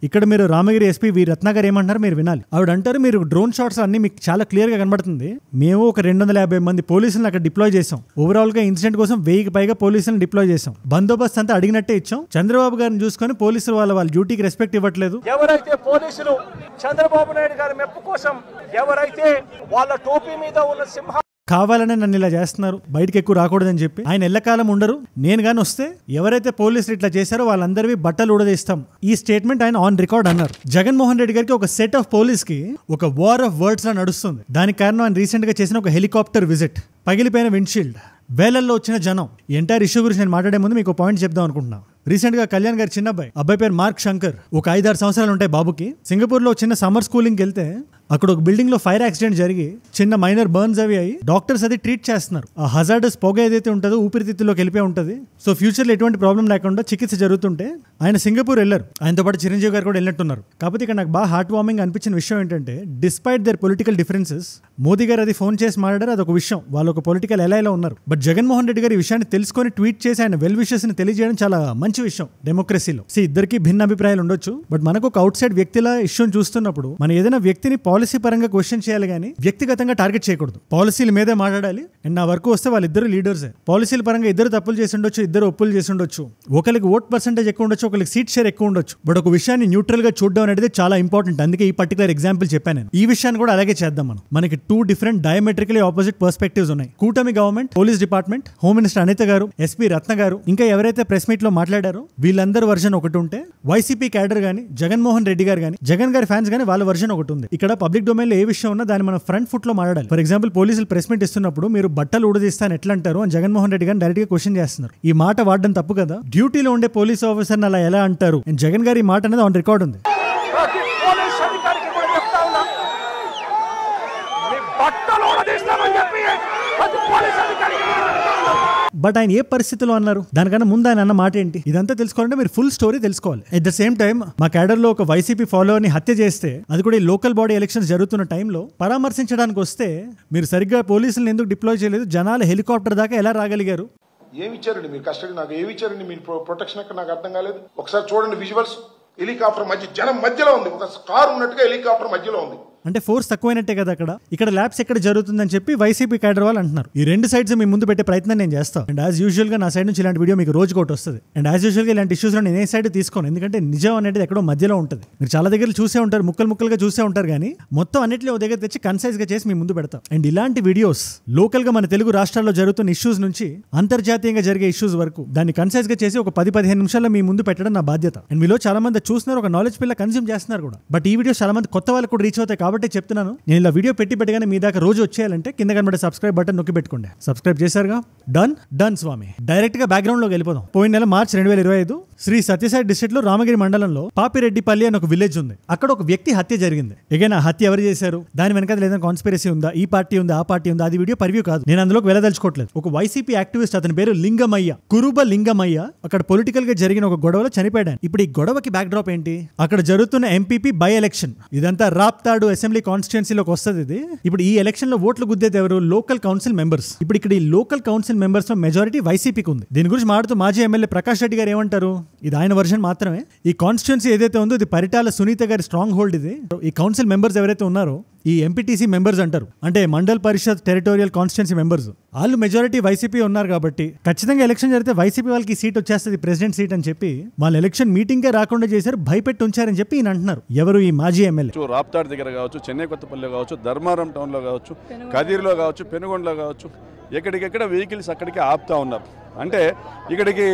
ఇక్కడ మీరు రామగిరి ఎస్పీ వి రత్న గారు ఏమంటారు మీరు వినాలి. ఆవిడ అంటారు, మీరు డ్రోన్ షాట్స్ అన్ని మీకు చాలా క్లియర్ గా కనబడుతుంది, మేము ఒక 250 మంది పోలీసులను అక్కడ డిప్లాయ్ చేసాం, ఓవరాల్ గా ఇన్సిడెంట్ కోసం 1000కి పైగా పోలీసులను డిప్లాయ్ చేసాం, బందోబస్తు అంతా అడిగినట్టే ఇచ్చాం, చంద్రబాబు గారిని చూసుకొని పోలీసులు వాళ్ళ డ్యూటీకి రెస్పెక్ట్ ఇవ్వట్లేదు. ఎవరైతే పోలీసులు చంద్రబాబు నాయుడు గారి మెప్పు కోసం ఎవరైతే వాళ్ళ టోపీ మీద ఉన్న సింహ కావాలనే నన్ను ఇలా చేస్తున్నారు, బయటకు ఎక్కువ రాకూడదని చెప్పి ఆయన ఎల్లకాలం ఉండరు, నేను గాని వస్తే ఎవరైతే పోలీసులు ఇట్లా చేశారో వాళ్ళందరివి బట్టలు ఊడదీస్తాం. ఈ స్టేట్మెంట్ ఆయన ఆన్ రికార్డ్ అన్నారు. జగన్మోహన్ రెడ్డి గారికి ఒక సెట్ ఆఫ్ పోలీస్ కి ఒక వార్ ఆఫ్ వర్డ్స్ లా నడుస్తుంది. దానికి కారణం ఆయన రీసెంట్ గా చేసిన ఒక హెలికాప్టర్ విజిట్, పగిలిపోయిన విండ్షీల్డ్, వేలల్లో వచ్చిన జనం. ఎంటైర్ ఇష్యూ గురించి నేను మాట్లాడే ముందు మీకు పాయింట్ చెప్దాం అనుకుంటున్నాను. రీసెంట్ గా కళ్యాణ్ గారి చిన్న అబ్బాయి పేరు మార్క్ శంకర్, ఒక 5-6 సంవత్సరాలు ఉంటాయి బాబుకి. సింగపూర్ లో చిన్న సమ్మర్ స్కూలింగ్కి వెళ్తే అక్కడ ఒక బిల్డింగ్ లో ఫైర్ యాక్సిడెంట్ జరిగి చిన్న మైనర్ బర్న్స్ అవి అయ్యి డాక్టర్స్ అది ట్రీట్ చేస్తున్నారు. ఆ హజార్డస్ పొగ ఏదైతే ఉంటుందో ఊపిరితిత్తులోకి వెళ్ళిపోయి ఉంటుంది. సో ఫ్యూచర్ లో ఎటువంటి ప్రాబ్లం లేకుండా చికిత్స జరుగుతుంటే ఆయన సింగపూర్ వెళ్ళారు. ఆయనతో పాటు చిరంజీవి గారు కూడా వెళ్ళినట్టున్నారు. కాకపోతే ఇక్కడ నాకు బాగా హార్ట్ వార్మింగ్ అనిపించిన విషయం ఏంటంటే, despite their political differences, Modi గారు అది ఫోన్ చేసి మాట్లాడారు, అదొక విషయం, వాళ్ళు ఒక పొలిటికల్ ఎలైలో ఉన్నారు. బట్ జగన్మోహన్ రెడ్డి గారు ఈ విషయాన్ని తెలుసుకొని ట్వీట్ చేసి ఆయన వెల్ విషెస్ ని తెలియజేయడం చాలా మంచి విషయం డెమోక్రసీలో. ఇద్దరికి భిన్న అభిప్రాయాలు ఉండొచ్చు, బట్ మనకు ఒక అవుట్ సైడ్ వ్యక్తిలా ఇష్యూని చూస్తున్నప్పుడు మనం ఏదైనా వ్యక్తిని పాలసీ పరంగా క్వశ్చన్ చేయాలి కానీ వ్యక్తిగతంగా టార్గెట్ చేయకూడదు. పాలసీల మీదే మాట్లాడాలి. అండ్ నా వరకు వస్తే వాళ్ళిద్దరు లీడర్సే. పాలసీల పరంగా ఇద్దరు తప్పులు చేసి ఉండొచ్చు, ఇద్దరు ఒప్పులు చేసి ఉండొచ్చు, ఒకరికి ఓట్ పర్సెంటేజ్ ఎక్కువ ఉండొచ్చు, ఒకరికి సీట్ షేర్ ఎక్కువ ఉండొచ్చు. బట్ ఒక విషయాన్ని న్యూట్రల్ గా చూడడం అనేది చాలా ఇంపార్టెంట్. అందుకే ఈ పర్టికులర్ ఎగ్జాంపుల్ చెప్పాను నేను. ఈ విషయాన్ని కూడా అలాగే చేద్దాం మనం. మనకి 2 డిఫరెంట్ డయామెట్రికలీ ఆపోజిట్ పర్స్పెక్టివ్స్ ఉన్నాయి. కూటమి government, police department, home minister Anitha గారు, ఎస్పీ రత్న గారు, ఇంకా ఎవరైతే ప్రెస్ మీట్ లో మాట్లాడారో వీళ్ళందరూ వర్షన్ ఒకటి ఉంటే, వైసీపీ క్యాడర్ గానీ, జగన్మోహన్ రెడ్డి గారు గానీ, జగన్ గారి ఫ్యాన్స్ గానీ వాళ్ళ వర్షన్ ఒకటి ఉంది. ఇక్కడ పబ్లిక్ డొమైన్ లో ఏ విషయం ఉన్నా దాన్ని మనం ఫ్రంట్ ఫుట్ లో మాట్లాడాలి. ఫర్ ఎగ్జాంపుల్ పోలీసులు ప్రెస్ మీట్ ఇస్తున్నప్పుడు మీరు బట్టలు ఊడదీస్తాను ఎట్లా అంటారు అని జగన్మోహన్ రెడ్డి గారిని డైరెక్ట్ గా క్వశ్చన్ చేస్తున్నారు. ఈ మాట వాడడం తప్పు కదా. డ్యూటీలో ఉండే పోలీస్ ఆఫీసర్ అలా ఎలా అంటారు? జగన్ గారి మాట అనేది ఆన్ రికార్డ్ ఉంది. బట్ ఆయన ఏ పరిస్థితిలో అన్నారు? దానికన్నా ముందు ఆయన అన్న మాట ఏంటి? ఇదంతా తెలుసుకోవాలంటే మీరు ఫుల్ స్టోరీ తెలుసుకోవాలి. అట్ ద సేమ్ టైం మా క్యాడర్ లో ఒక వైసీపీ ఫాలోవర్ ని హత్య చేస్తే, అది కూడా ఈ లోకల్ బాడీ ఎలక్షన్స్ జరుగుతున్న టైంలో పరామర్శించడానికి వస్తే మీరు సరిగ్గా పోలీసులను ఎందుకు డిప్లాయ్ చేయలేదు? జనాలు హెలికాప్టర్ దాకా ఎలా రాగలిగారు? ఏమి ఇచ్చారండి మీరు కస్టడీ? నాకు ఏమి ఇచ్చారండి మీరు ప్రొటెక్షన్? అక్కడ నాకు అర్థం కాలేదు. ఒకసారి చూడండి విజువల్స్. హెలికాప్టర్ మధ్య జనం మధ్యలో ఉంది, ఒక కారు ఉన్నట్టుగా హెలికాప్టర్ మధ్యలో ఉంది. అంటే ఫోర్స్ తక్కువైనట్టే కదా అక్కడ. ఇక్కడ ల్యాబ్స్ ఎక్కడ జరుగుతుందని చెప్పి వైసీపీ క్యాడర్ వాళ్ళు అంటున్నారు. ఈ 2 సైడ్స్ మీ ముందు పెట్టే ప్రయత్నం నేను చేస్తాను. అండ్ యాజ్ యూజువల్ గా నా సైడ్ నుంచి ఇలాంటి వీడియో మీకు రోజు ఒకటి వస్తుంది. అండ్ యాజ్ యూజువల్ గా ఇలాంటి ఇష్యూస్ లో నేను ఏ సైడ్ తీసుకోను, ఎందుకంటే నిజం అనేది ఎక్కడో మధ్యలో ఉంటుంది. మీరు చాలా దగ్గర చూసే ఉంటారు, ముక్కలుగా చూసే ఉంటారు, కానీ మొత్తం అన్నింటిలో ఒక దగ్గర తెచ్చి కన్సైజ్ గా చేసి మీ ముందు పెడతాం. అండ్ ఇలాంటి వీడియోస్ లోకల్ గా మన తెలుగు రాష్ట్రాల్లో జరుగుతున్న ఇష్యూస్ నుంచి అంతర్జాతీయంగా జరిగే ఇష్యూస్ వరకు దాన్ని కన్సైజ్ గా చేసి ఒక 10-15 నిమిషాల్లో మీ ముందు పెట్టడం నా బాధ్యత. అండ్ మీలో చాలా మంది చూస్తున్నారు, ఒక నాలెడ్జ్ పిల్ల కన్స్యూమ్ చేస్తున్నారు కూడా. బట్ ఈ వీడియో చాలా మంది కొత్త వాళ్ళకు కూడా రీచ్ అవుతాయి కాబట్టి చెప్తున్నాను. నేను ఇలా వీడియో పెట్టగానే మీ దాకా రోజు వచ్చేయాలంటే కింద కనబడే సబ్స్క్రైబ్ బటన్ నొక్కి పెట్టుకోండి. సబ్స్క్రైబ్ చేశారుగా? డన్ స్వామి. డైరెక్ట్ గా బ్యాక్గ్రౌండ్ లోకి వెళ్ళిపోదాం. పోయిన నెల మార్చి 2025 శ్రీ సత్యసాయి డిస్ట్రిక్ట్ లో రామగిరి మండలంలో పాపిరెడ్డిపల్లి అని ఒక విలేజ్ ఉంది. అక్కడ ఒక వ్యక్తి హత్య జరిగింది. ఎగైనా హత్య ఎవరు చేశారు, దాని వెనక లేదని కాన్స్పిరసీ ఉందా, ఈ పార్టీ ఉందా, ఆ పార్టీ ఉందా, అది వీడియో పరివ్యూ కాదు. నేను అందులోకి వెళ్ళదలుచుకోవట్లేదు. ఒక వైసీపీ యాక్టివిస్ట్, అతని పేరు లింగమయ్య, కురుబ లింగమయ్య, అక్కడ పొలిటికల్ గా జరిగిన ఒక గొడవలో చనిపోయాడు. ఇప్పుడు ఈ గొడవకి బ్యాక్ డ్రాప్ ఏంటి? అక్కడ జరుగుతున్న ఎంపీపీ బై ఎలక్షన్. ఇదంతా రాప్తాడు అసెంబ్లీ కాన్స్టిట్యుయెన్సీలోకి వస్తుంది. ఇప్పుడు ఈ ఎలక్షన్ లో ఓట్లు గుద్దేది ఎవరు? Local council members. ఇప్పుడు ఇక్కడ ఈ లోకల్ కౌన్సిల్ మెంబర్స్ లో మెజారిటీ వైసీపీకి ఉంది. దీని గురించి మాట్లాడుతూ మాజీ ఎమ్మెల్యే ప్రకాష్ రెడ్డి గారు ఏమంటారు? ఇది ఆయన వర్షన్ మాత్రమే. ఈ కాన్స్టిట్యుయెన్సీ ఏదైతే ఉందో ఇది పరిటాల సునీత గారి స్ట్రాంగ్ హోల్డ్. ఇది ఈ కౌన్సిల్ మెంబర్స్ ఎవరైతే ఉన్నారో ఈ ఎంపీటీసీ మెంబర్స్ అంటారు, అంటే మండల్ పరిషత్ టెరిటోరియల్ కాన్స్టిట్యుయెన్సీ మెంబర్స్. వాళ్ళు మెజారిటీ వైసీపీ ఉన్నారు కాబట్టి ఖచ్చితంగా ఎలక్షన్ జరిగితే వైసీపీ వాళ్ళకి సీట్ వచ్చేస్తుంది, ప్రెసిడెంట్ సీట్ అని చెప్పి వాళ్ళు ఎలక్షన్ మీటింగ్ కే రాకుండా చేశారు, భయపెట్టి ఉంచారని చెప్పి ఈయన అంటున్నారు. ఎవరు? ఈ మాజీ ఎమ్మెల్యే. రాప్తాడ్ దగ్గర కావచ్చు, చెన్నై కొత్తపల్లిలో కావచ్చు, ధర్మారం టౌన్ లో కావచ్చు, కదిర్లో కావచ్చు, పెనుగొండలో కావచ్చు, ఎక్కడికెక్కడ వెహికల్స్ అక్కడికి ఆపుతా ఉన్నారు. అంటే ఇక్కడికి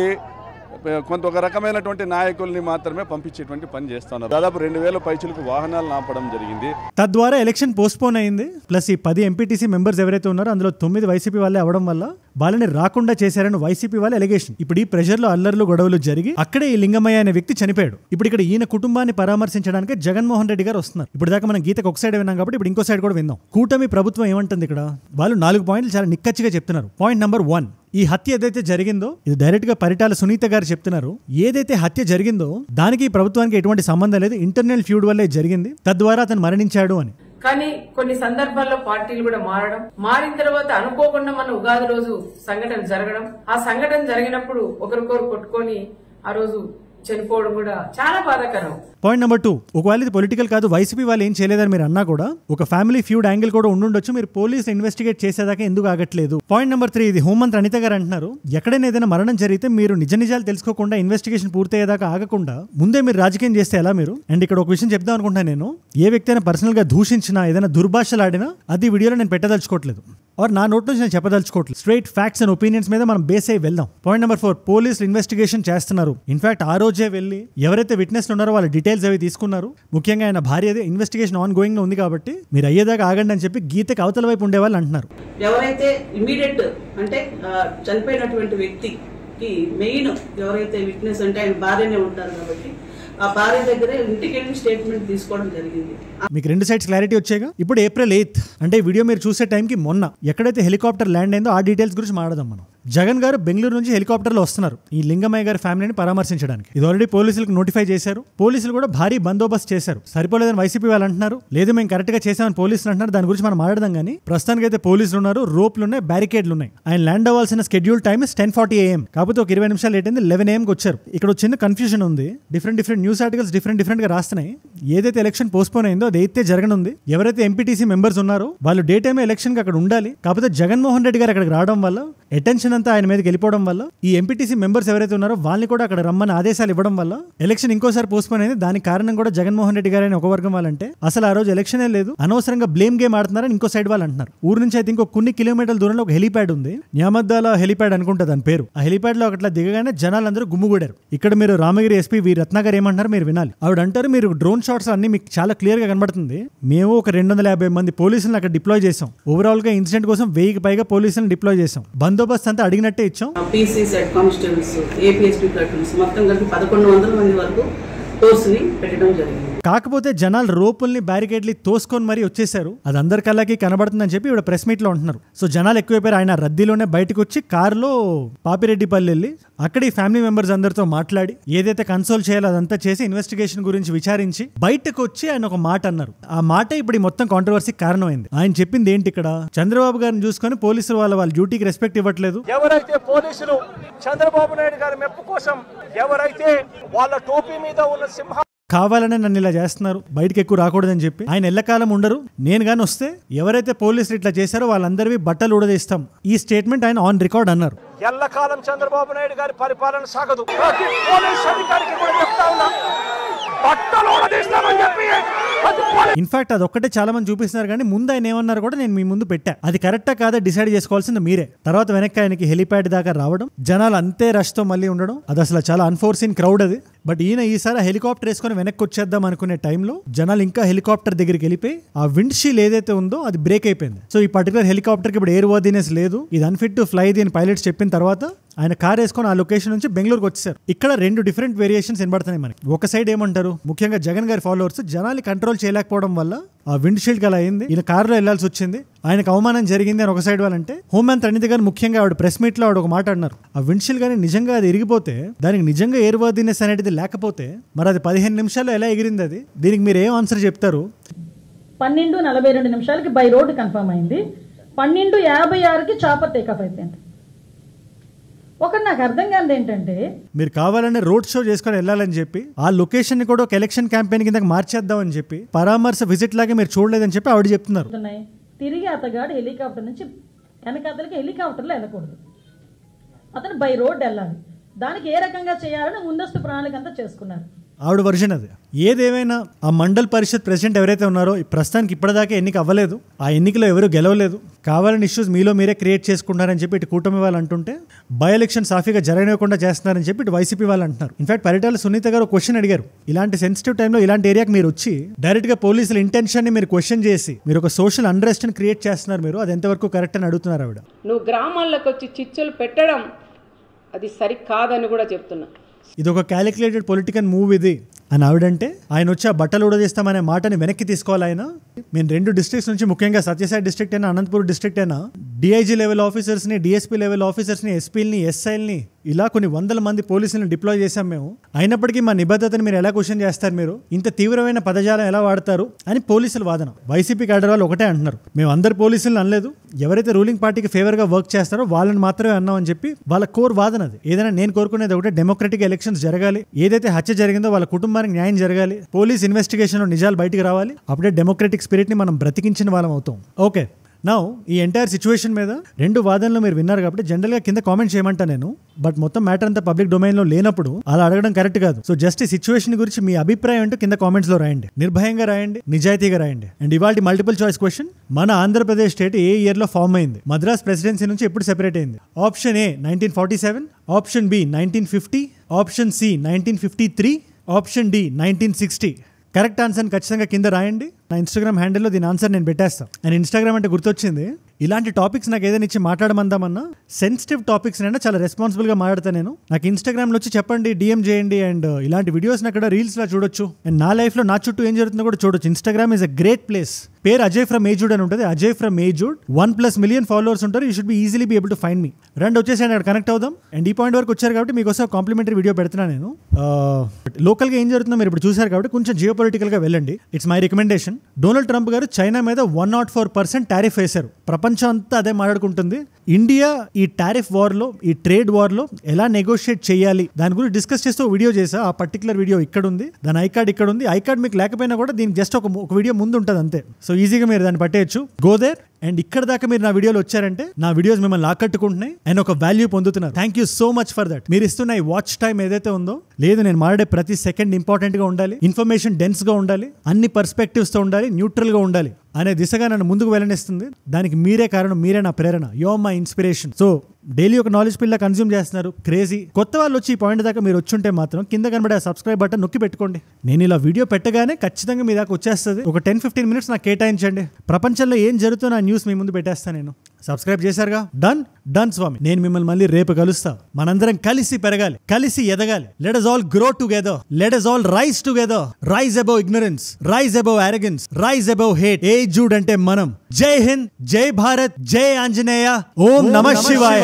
కొంత ఒక రకమైనటువంటి నాయకుల్ని మాత్రమే పంపించేటువంటి పని చేస్తున్నారు. దాదాపు 2000 పైచులకు వాహనాలు ఆపడం జరిగింది. తద్వారా ఎలక్షన్ పోస్ట్పోన్ అయింది. ప్లస్ ఈ 10 ఎంపీటీసీ మెంబర్స్ ఎవరైతే ఉన్నారో అందులో 9 వైసీపీ వాళ్ళే అవడం వల్ల వాళ్ళని రాకుండా చేశారని వైసీపీ వాళ్ళ ఎలిగేషన్. ఇప్పుడు ఈ ప్రెషర్ లో అల్లర్లు గొడవలు జరిగి అక్కడే ఈ లింగమయ్య అనే వ్యక్తి చనిపోయాడు. ఇప్పుడు ఇక్కడ ఈయన కుటుంబాన్ని పరామర్శించడానికి జగన్మోహన్ రెడ్డి గారు వస్తున్నారు. ఇప్పుడు దాకా మనం గీతకు ఒక సైడ్ విన్నాం కాబట్టి ఇప్పుడు ఇంకో సైడ్ కూడా విందాం. కూటమి ప్రభుత్వం ఏమంటుంది ఇక్కడ? వాళ్ళు 4 పాయింట్లు చాలా నిక్కచ్చిగా చెప్తున్నారు. పాయింట్ నెంబర్ 1, ఈ హత్య ఏదైతే జరిగిందో ఇది డైరెక్ట్ గా పరిటాల సునీత గారు చెప్తున్నారు. ఏదైతే హత్య జరిగిందో దానికి ప్రభుత్వానికి ఎటువంటి సంబంధం లేదు, ఇంటర్నల్ ఫ్యూడ్ వల్లే జరిగింది, తద్వారా అతను మరణించాడు అని. కానీ కొన్ని సందర్భాల్లో పార్టీలు కూడా మారిన తర్వాత అనుకోకుండా మన ఉగాది రోజు సంఘటన జరగడం, ఆ సంఘటన జరిగినప్పుడు ఒకరికొకరు కొట్టుకొని ఆ రోజు చనిపోవడం కూడా చాలా బాధాకరం. పాయింట్ నెంబర్ 2, ఒకవేళ ఇది పొలిటికల్ కాదు, వైసీపీ వాళ్ళు ఏం చేయలేదని మీరు అన్నా కూడా ఒక ఫ్యామిలీ ఫ్యూడ్ యాంగిల్ కూడా ఉండుండొచ్చు. మీరు పోలీసులు ఇన్వెస్టిగేట్ చేసేదాకా ఎందుకు ఆగట్లేదు? పాయింట్ నెంబర్ 3, ఇది హోంమంత్రి అనిత గారు అంటున్నారు, ఎక్కడైనా ఏదైనా మరణం జరిగితే మీరు నిజ నిజాలు తెలుసుకోకుండా ఇన్వెస్టిగేషన్ పూర్తయ్యేదాకా ఆగకుండా ముందే మీరు రాజకీయం చేస్తే ఎలా మీరు? అండ్ ఇక్కడ ఒక విషయం చెప్దాం అనుకుంటున్నాను, నేను ఏ వ్యక్తి అయినా పర్సనల్ గా దూషించినా ఏదైనా దుర్భాషలాడినా అది వీడియోలో నేను పెట్టదలుచుకోవట్లేదు, ఆర్ నా నోట్ నుంచి నేను చెప్పదలుచుకోవట్లేదు. స్ట్రైట్ ఫ్యాక్ట్స్ అండ్ ఒపీనియన్స్ మీద మనం బేస్ అయ్యి వెళ్దాం. పాయింట్ నెంబర్ 4, పోలీసులు ఇన్వెస్టిగేషన్ చేస్తున్నారు. ఇన్ఫాక్ట్ ఆ రోజే వెళ్ళి ఎవరైతే విట్నెస్లు ఉన్నారో వాళ్ళ డీటెయిల్స్ అవి తీసుకున్నారు. ముఖ్యంగా ఆయన భార్యదే ఇన్వెస్టిగేషన్ ఆన్ గోయింగ్ ఉంది కాబట్టి మీరు అయ్యేదాకా ఆగండి అని చెప్పి గీతకి అవతల వైపు ఉండేవాళ్ళు అంటున్నారు. ఎవరైతే ఇమీడియట్ అంటే చనిపోయినటువంటి వ్యక్తికి మెయిన్ ఎవరైతే విట్నెస్ అంటే ఆయన భార్యనే ఉంటారు కాబట్టి ఆ భార్య దగ్గరే ఇంటికి వెళ్ళి స్టేట్మెంట్ తీసుకోవడం జరిగింది. మీకు 2 సైడ్స్ క్లారిటీ వచ్చాయిగా. ఇప్పుడు April 8th అంటే వీడియో మీరు చూసే టైంకి మొన్న ఎక్కడైతే హెలికాప్టర్ ల్యాండ్ అయిందో ఆ డీటెయిల్స్ గురించి మాట్లాడదాం మనం. జగన్ గారు బెంగళూరు నుంచి హెలికాప్టర్లో వస్తున్నారు ఈ లింగమయ్య గారి ఫ్యామిలీని పరామర్శించడానికి. ఇది ఆల్రెడీ పోలీసులకు నోటిఫై చేశారు. పోలీసులు కూడా భారీ బందోబస్తు చేశారు. సరిపోలేదని వైసీపీ వాళ్ళు అంటున్నారు, లేదు మేము కరెక్ట్ గా చేసామని పోలీసులు అంటున్నారు. దాని గురించి మనం మాట్లాడదాం కానీ ప్రస్తుతానికి అయితే పోలీసులు ఉన్నారు, రోప్లు ఉన్నాయి, బ్యారికేడ్లు ఉన్నాయి. ఆయన ల్యాండ్ అవ్వాల్సిన స్కెడ్యూల్ టైమ్ 10:40 AM. కాకపోతే ఒక 20 నిమిషాలు లేట్ అయింది, 11 AM వచ్చారు. ఇక్కడ ఒక చిన్న కన్ఫ్యూజన్ ఉంది. డిఫరెంట్ న్యూస్ ఆర్టికల్స్ డిఫరెంట్ గా రాస్తున్నాయి. ఏదైతే ఎలక్షన్ పోస్ట్పోన్ అయిందో అది అయితే జరగనుంది. ఎవరైతే ఎంపీటీసీ మెంబర్స్ ఉన్నారో వాళ్ళు డే టైమ్ ఎలక్షన్ కి అక్కడ ఉండాలి. కాకపోతే జగన్మోహన్ రెడ్డి గారు అక్కడికి రావడం వల్ల అటెన్షన్ అంతా ఆయన మీదకి వెళ్ళిపోవడం వల్ల ఈ ఎంపీటీసీ మెంబర్స్ ఎవరైతే ఉన్నారో వాళ్ళని కూడా అక్కడ రమ్మని ఆదేశాలు ఇవ్వడం వల్ల ఎలక్షన్ ఇంకోసారి పోస్ట్పోన్ అయింది. దానికి కారణం కూడా జగన్మోహన్ రెడ్డి గారు ఒక వర్గం వాళ్ళంటే అసలు ఆ రోజు ఎలక్షనే లేదు, అనవసరంగా బ్లేమ్ గేమ్ ఆడుతున్నారని ఇంకో సైడ్ వాళ్ళు అంటున్నారు. ఊరు నుంచి అయితే ఇంకో కొన్ని కిలోమీటర్ల దూరంలో ఒక హెలిప్యాడ్ ఉంది, న్యామద్దాల హెలిప్యాడ్ అనుకుంటా దాని పేరు. ఆ హెలిప్యాడ్ లో అట్లా దిగగానే జనాలందరూ గుమ్ముగూడారు. ఇక్కడ మీరు రామగిరి ఎస్పీ వి రత్న గారు ఏమంటారు మీరు వినాలి. ఆవిడ అంటారు, మీరు డ్రోన్ షాట్స్ అన్ని మీకు చాలా క్లియర్ గా కనబడుతుంది. మేము ఒక 250 మంది పోలీసులను అక్కడ డిప్లాయ్ చేసాం. ఓవరాల్ గా ఇన్సిడెంట్ కోసం 1000కి పైగా పోలీసులను డిప్లాయ్ చేసాం. బందోబస్తు అంతా అడిగినట్టే ఇచ్చాం. PC set constables, APSP platoons మొత్తం కలిపి 1100 మంది వరకు ఫోర్స్ని పెట్టడం జరిగింది. కాకపోతే జనాలు రోపుల్ని బ్యారికేడ్లు తోసుకొని మరీ వచ్చేసారు. అది అందరి కళ్ళకి కనబడుతుందని చెప్పి ఇప్పుడు ప్రెస్ మీట్ లో ఉంటున్నారు. సో జనాలు ఎక్కువైపోయారు. ఆయన రద్దీలోనే బయటకు వచ్చి కారులో పాపిరెడ్డిపల్లి వెళ్ళి అక్కడ ఈ ఫ్యామిలీ మెంబర్స్ అందరితో మాట్లాడి ఏదైతే కన్సోల్ చేయాలో అదంతా చేసి ఇన్వెస్టిగేషన్ గురించి విచారించి బయటకు వచ్చి ఆయన ఒక మాట అన్నారు. ఆ మాట ఇప్పుడు మొత్తం కాంట్రవర్సీకి కారణమైంది. ఆయన చెప్పింది ఏంటి, ఇక్కడ చంద్రబాబు గారిని చూసుకొని పోలీసులు వాళ్ళ డ్యూటీకి రెస్పెక్ట్ ఇవ్వట్లేదు. ఎవరైతే పోలీసులు చంద్రబాబు నాయుడు గారి మెప్పు కోసం ఎవరైతే వాళ్ళ టోపీ మీద ఉన్న సింహ కావాలనే నన్ను ఇలా చేస్తున్నారు, బయటకు ఎక్కువ రాకూడదని చెప్పి ఆయన ఎల్లకాలం ఉండరు. నేను గాని వస్తే ఎవరైతే పోలీసులు ఇట్లా చేశారో వాళ్ళందరివి బట్టలు ఊడదీస్తాం. ఈ స్టేట్మెంట్ ఆయన ఆన్ రికార్డ్ అన్నారు. ఎల్లకాలం చంద్రబాబు నాయుడు గారి పరిపాలన సాగదు. ప్రతి పోలీస్ అధికారికి కూడా చెప్తా ఉన్నా, బట్టలు ఊడదీస్తామని చెప్పి. ఇన్ఫాక్ట్ అది ఒక్కటే చాలా మంది చూపిస్తున్నారు కానీ ముందు ఆయన ఏమన్నారు కూడా నేను మీ ముందు పెట్టా. అది కరెక్టా కాదా డిసైడ్ చేసుకోవాల్సింది మీరే. తర్వాత వెనక్కి ఆయనకి హెలిప్యాడ్ దాకా రావడం, జనాలు అంతే రష్ తో మళ్ళీ ఉండడం, అది అసలు చాలా అన్ఫోర్సీన్ క్రౌడ్ అది. బట్ ఈయన ఈసారి హెలికాప్టర్ వేసుకొని వెనక్కి వచ్చేద్దాం అనుకునే టైంలో జనాలు ఇంకా హెలికాప్టర్ దగ్గరికి వెళ్ళిపోయి ఆ విండ్ షీల్డ్ ఏదైతే ఉందో అది బ్రేక్ అయిపోయింది. సో ఈ పర్టికులర్ హెలికాప్టర్ కి ఇప్పుడు ఎయిర్ వర్దినెస్ లేదు, ఇది అన్ఫిట్ టు ఫ్లై దీని పైలట్స్ చెప్పిన తర్వాత ఆయన కార్ వేసుకొని ఆ లొకేషన్ నుంచి బెంగళూరుకి వచ్చేసారు. ఇక్కడ 2 డిఫరెంట్ వేరియేషన్స్ వినబడుతున్నాయి మనకి. ఒక సైడ్ ఏమంటారు, ముఖ్యంగా జగన్ గారి ఫాలోవర్స్ జనాలు కంట్రోల్ చేయలేకపోవడం వల్ల ఆ విండ్ షీల్డ్ అలా అయింది, ఈయన కారులో వెళ్లాల్సి వచ్చింది, ఆయనకు అవమానం జరిగింది అని ఒక సైడ్ వాళ్ళంటే, హోంమంత్రి అనిత గారు ముఖ్యంగా ఆవిడ ప్రెస్ మీట్ లో ఆవిడ ఒక మాట అన్నారు, ఆ విండ్ షీల్డ్ కానీ నిజంగా అది ఎరిగిపోతే, దానికి నిజంగా ఎయిర్ వర్దినెస్ అనేది లేకపోతే మరి అది 15 నిమిషాల్లో ఎలా ఎగిరింది అది? దీనికి మీరు ఏం ఆన్సర్ చెప్తారు? 12:42 నిమిషాలకి బై రోడ్ కన్ఫర్మ్ అయింది, 12:56కి చాపర్ టేకాఫ్ అయిపోయింది. ఒకటి నాకు అర్థం కాదు ఏంటంటే, మీరు కావాలనే రోడ్ షో చేసుకొని వెళ్ళాలని చెప్పి ఆ లొకేషన్ ని కూడా ఒక ఎలక్షన్ క్యాంపెయిన్ కింద మార్చేద్దామని చెప్పి పరామర్శ విజిట్ లాగా మీరు చూడలేదని చెప్పి ఆవిడ చెప్తున్నారు. తిరిగి అతగాడు హెలికాప్టర్ నుంచి వెనకాతలకి హెలికాప్టర్లో వెళ్ళకూడదు, అతను బై రోడ్ వెళ్ళాలి. దానికి ఏ రకంగా చేయాలని ముందస్తు ప్రణాళిక అంతా చేసుకున్నారు. ఆవిడ వర్షన్ అది. ఏదేమైనా ఆ మండల్ పరిషత్ ప్రెసిడెంట్ ఎవరైతే ఉన్నారో ప్రస్తుతానికి ఇప్పటిదాకా ఎన్నిక అవ్వలేదు, ఆ ఎన్నికలో ఎవరు గెలవలేదు, కావాలని ఇష్యూస్ మీలో మీరే క్రియేట్ చేసుకుంటారని చెప్పి ఇటు కూటమి వాళ్ళు అంటుంటే, బై ఎలక్షన్ సాఫీగా జరగనివ్వకుండా చేస్తున్నారని చెప్పి ఇటు వైసీపీ వాళ్ళు అంటున్నారు. ఇన్ఫాక్ట్ పరిటాల సునీత గారు క్వశ్చన్ అడిగారు, ఇలాంటి సెన్సిటివ్ టైంలో ఇలాంటి ఏరియాకి మీరు వచ్చి డైరెక్ట్ గా పోలీసుల ఇంటెన్షన్ ని మీరు క్వశ్చన్ చేసి మీరు ఒక సోషల్ అండర్రెస్ట్ ని క్రియేట్ చేస్తున్నారు, మీరు అది ఎంతవరకు కరెక్ట్ అని అడుగుతున్నారు ఆవిడ. నువ్వు గ్రామాల్లోకి వచ్చి చిచ్చులు పెట్టడం అది సరికాదని కూడా చెప్తున్నా. ఇది ఒక క్యాలిక్యులేటెడ్ పొలిటికల్ మూవ్ ఇది అని ఆవిడంటే, ఆయన వచ్చి ఆ బట్టలు ఉడదీస్తామనే మాటని వెనక్కి తీసుకోవాలి. ఆయన మేము 2 డిస్ట్రిక్ట్స్ నుంచి, ముఖ్యంగా సత్యసాయి డిస్ట్రిక్ట్ అయినా అనంతపూర్ డిస్ట్రిక్ట్ అయినా డిఐజీ లెవెల్ ఆఫీసర్స్ని, డిఎస్పీ లెవెల్ ఆఫీసర్స్ని, ఎస్పీలని, ఎస్ఐల్ని, ఇలా కొన్ని వందల మంది పోలీసులను డిప్లాయ్ చేశాం మేము. అయినప్పటికీ మా నిబద్ధతని మీరు ఎలా క్వశ్చన్ చేస్తారు? మీరు ఇంత తీవ్రమైన పదజాలం ఎలా వాడతారు అని పోలీసుల వాదన. వైసీపీ క్యాడర్ వాళ్ళు ఒకటే అంటున్నారు, మేము అందరు పోలీసులను అనలేదు, ఎవరైతే రూలింగ్ పార్టీకి ఫేవర్గా వర్క్ చేస్తారో వాళ్ళని మాత్రమే అన్నాం అని చెప్పి వాళ్ళ కోర్ వాదన అది. ఏదైనా నేను కోరుకునేది ఒకటే, డెమోక్రటిక్ ఎలక్షన్స్ జరగాలి, ఏదైతే హత్య జరిగిందో వాళ్ళ కుటుంబానికి న్యాయం జరగాలి, పోలీస్ ఇన్వెస్టిగేషన్లో నిజాలు బయటికి రావాలి, అప్పుడే డెమోక్రటిక్ స్పిరిట్ని మనం బ్రతికించిన వాళ్ళం అవుతాం. ఓకే, నౌ ఈ ఎంటైర్ సిచ్యువేషన్ మీద 2 వాదనలు మీరు విన్నారు కాబట్టి జనరల్గా కింద కామెంట్ చేయమంటా నేను, బట్ మొత్తం మ్యాటర్ అంతా పబ్లిక్ డొమైన్లో లేనప్పుడు అలా అడగడం కరెక్ట్ కాదు. సో జస్ట్ ఈ సిచ్యువేషన్ గురించి మీ అభిప్రాయం ఏంటో కింద కామెంట్స్లో రాయండి, నిర్భయంగా రాయండి, నిజాయితీగా రాయండి. అండ్ ఇవాళ మల్టిపుల్ చాయిస్ క్వశ్చన్, మన ఆంధ్రప్రదేశ్ స్టేట్ ఏ ఇయర్లో ఫామ్ అయింది? మద్రాస్ ప్రెసిడెన్సీ నుంచి ఎప్పుడు సెపరేట్ అయింది? Option A 1947, option B 1950, option C 1953, option D 1960. Correct ఆన్సర్ని ఖచ్చితంగా కింద రాయండి. నా ఇన్స్టాగ్రామ్ హ్యాండిల్లో దీని ఆన్సర్ నేను పెట్టేస్తాను. అండ్ ఇన్స్టాగ్రామ్ అంటే గుర్తొచ్చింది, ఇలాంటి టాపిక్స్ నాకు ఏదైనా ఇచ్చి మాట్లాడమందామన్నా, సెన్సిటివ్ టాపిక్స్ అయినా చాలా రెస్పాన్సిబుల్గా మాట్లాడతాను నేను. నాకు ఇన్స్టాగ్రామ్లో వచ్చి చెప్పండి, డిఎం చేయండి, అండ్ ఇలాంటి వీడియోస్ని అక్కడ రీల్స్లో చూడొచ్చు. అండ్ నా లైఫ్లో నా చుట్టూ ఏం జరుగుతుందో కూడా చూడొచ్చు. Instagram is a great place. పేరు అజయ్ ఫ్రమ్ ఏజూడ్ అని ఉంటుంది. అజయ్ ఫ్రమ్ ఏజూడ్ 1+ మిలియన్ ఫాలోవర్స్ ఉంటారు. You should be easily be able to find me. రండి వచ్చేసి అక్కడ కనెక్ట్ అవుదాం. అండ్ ఈ పాయింట్ వరకు వచ్చారు కాబట్టి మీకోసం కాంప్లిమెంటరీ వీడియో పెడుతున్నాను నేను. లోకల్గా ఏం జరుగుతుందో మీరు ఇప్పుడు చూసారు కాబట్టి కొంచెం జియో పొలిటికల్గా వెళ్ళండి. It's my recommendation. Donald Trump గారు చైనా మీద 104% టారిఫ్ వేశారు. ప్రపంచం అంతా అదే మాట్లాడుకుంటుంది. ఇండియా ఈ టారిఫ్ వార్లో, ఈ ట్రేడ్ వార్లో ఎలా నెగోషియేట్ చేయాలి దాని గురించి డిస్కస్ చేస్తూ వీడియో చేసా. ఆ పర్టికులర్ వీడియో ఇక్కడ ఉంది, దాని ఐకార్డ్ ఇక్కడ ఉంది. ఐకార్డ్ మీకు లేకపోయినా కూడా దీనికి జస్ట్ ఒక వీడియో ముందు ఉంటుంది అంతే. సో ఈజీగా మీరు దాన్ని పట్టేయచ్చు. Go there. అండ్ ఇక్కడ దాకా మీరు నా వీడియోలో వచ్చారంటే నా వీడియోస్ మిమ్మల్ని ఆకట్టుకుంటున్నాయి అండ్ ఒక వాల్యూ పొందుతున్నారు. Thank you so much for that. మీరు ఇస్తున్న ఈ వాచ్ టైం ఏదైతే ఉందో, లేదు నేను మాట్లాడే ప్రతి సెకండ్ ఇంపార్టెంట్ గా ఉండాలి, ఇన్ఫర్మేషన్ డెన్స్ గా ఉండాలి, అన్ని పర్స్పెక్టివ్స్ తో ఉండాలి, న్యూట్రల్ గా ఉండాలి అనే దిశగా నన్ను ముందుకు వెళ్ళనిస్తుంది. దానికి మీరే కారణం, మీరే నా ప్రేరణ. You are my inspiration. So daily ఒక నాలెడ్జ్ పిల్ల కన్జ్యూమ్ చేస్తున్నారు, క్రేజీ. కొత్త వాళ్ళు వచ్చి ఈ పాయింట్ దాకా మీరు వచ్చుంటే మాత్రం కింద కనబడే సబ్స్క్రైబ్ బటన్ నొక్కి పెట్టుకోండి. నేను ఇలా వీడియో పెట్టగానే ఖచ్చితంగా మీ దాకా వచ్చేస్తుంది. ఒక 10-15 మినిట్స్ నాకు కేటాయించండి. ప్రపంచంలో ఏం జరుగుతుందో నా న్యూస్ మీ ముందు పెట్టేస్తాను నేను. సబ్స్క్రైబ్ చేశారుగా? డన్ స్వామి. నేను మిమ్మల్ని మళ్ళీ రేపు కలుస్తా. మనందరం కలిసి పెరగాలి, కలిసి ఎదగాలి. Let us all grow together. Let us all rise together. Rise above ignorance. Rise above arrogance. Rise above hate. ఏ జూడ్ అంటే మనం. జై హింద్, జై భారత్, జై ఆంజనేయ, ఓం నమః శివాయ.